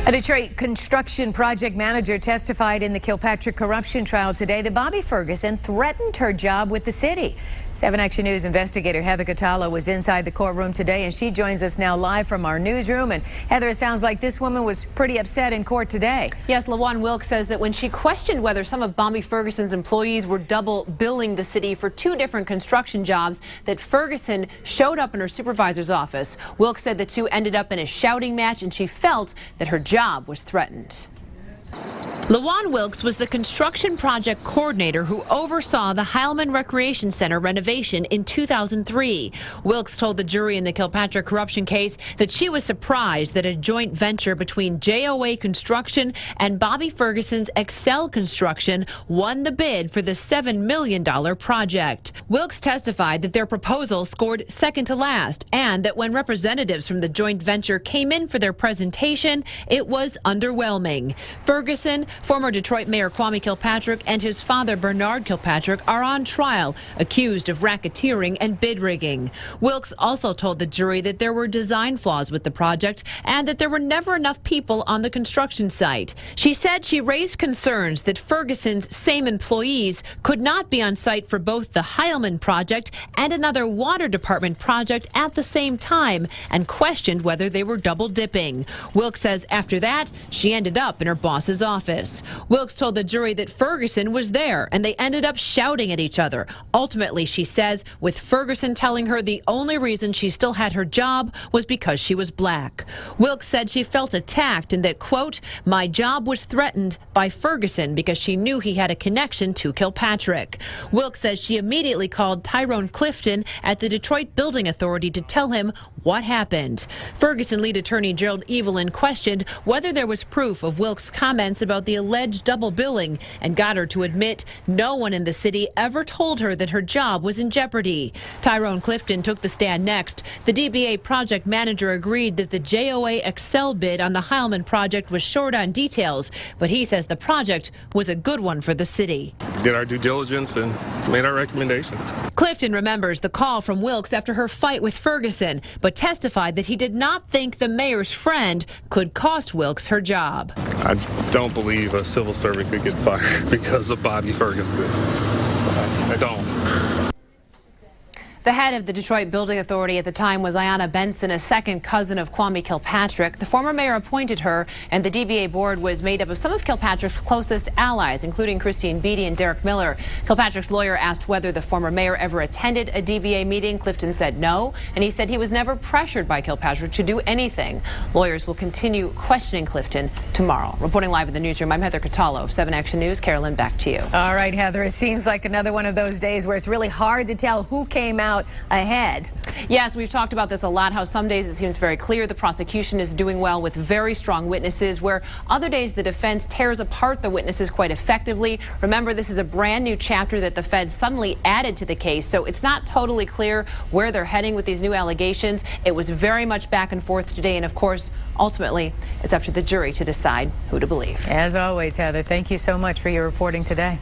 A Detroit construction project manager testified in the Kilpatrick corruption trial today that Bobby Ferguson threatened her job with the city. 7 Action News investigator Heather Catala was inside the courtroom today, and she joins us now live from our newsroom. And Heather, it sounds like this woman was pretty upset in court today. Yes, LaJuan Wilkes says that when she questioned whether some of Bobby Ferguson's employees were double billing the city for 2 different construction jobs, that Ferguson showed up in her supervisor's office. Wilkes said the two ended up in a shouting match, and she felt that her job was threatened. LaJuan Wilkes was the construction project coordinator who oversaw the Heilman Recreation Center renovation in 2003. Wilkes told the jury in the Kilpatrick corruption case that she was surprised that a joint venture between JOA Construction and Bobby Ferguson's Excel Construction won the bid for the $7 million project. Wilkes testified that their proposal scored second to last, and that when representatives from the joint venture came in for their presentation, it was underwhelming. Ferguson, former Detroit Mayor Kwame Kilpatrick, and his father Bernard Kilpatrick are on trial, accused of racketeering and bid rigging. Wilkes also told the jury that there were design flaws with the project and that there were never enough people on the construction site. She said she raised concerns that Ferguson's same employees could not be on site for both the Heilman project and another water department project at the same time, and questioned whether they were double dipping. Wilkes says after that, she ended up in her boss's office. Wilkes told the jury that Ferguson was there and they ended up shouting at each other. Ultimately, she says, with Ferguson telling her the only reason she still had her job was because she was black. Wilkes said she felt attacked and that, quote, my job was threatened by Ferguson because she knew he had a connection to Kilpatrick. Wilkes says she immediately called Tyrone Clifton at the Detroit Building Authority to tell him what happened. Ferguson lead attorney Gerald Evelyn questioned whether there was proof of Wilkes' comments about the alleged double billing and got her to admit no one in the city ever told her that her job was in jeopardy. Tyrone Clifton took the stand next. The DBA project manager agreed that the JOA Excel bid on the Heilman project was short on details, but he says the project was a good one for the city. Did our due diligence and made our recommendations. Clifton remembers the call from Wilkes after her fight with Ferguson, but testified that he did not think the mayor's friend could cost Wilkes her job. I don't believe a civil servant could get fired because of Bobby Ferguson. I don't. The head of the Detroit Building Authority at the time was Ayanna Benson, a second cousin of Kwame Kilpatrick. The former mayor appointed her, and the DBA board was made up of some of Kilpatrick's closest allies, including Christine Beatty and Derek Miller. Kilpatrick's lawyer asked whether the former mayor ever attended a DBA meeting. Clifton said no, and he said he was never pressured by Kilpatrick to do anything. Lawyers will continue questioning Clifton tomorrow. Reporting live in the newsroom, I'm Heather Catala of 7 Action News. Carolyn, back to you. All right, Heather, it seems like another one of those days where it's really hard to tell who came out ahead. Yes, we've talked about this a lot, how some days it seems very clear the prosecution is doing well with very strong witnesses, where other days the defense tears apart the witnesses quite effectively. Remember, this is a brand new chapter that the feds suddenly added to the case, so it's not totally clear where they're heading with these new allegations. It was very much back and forth today, and of course, ultimately, it's up to the jury to decide who to believe. As always, Heather, thank you so much for your reporting today.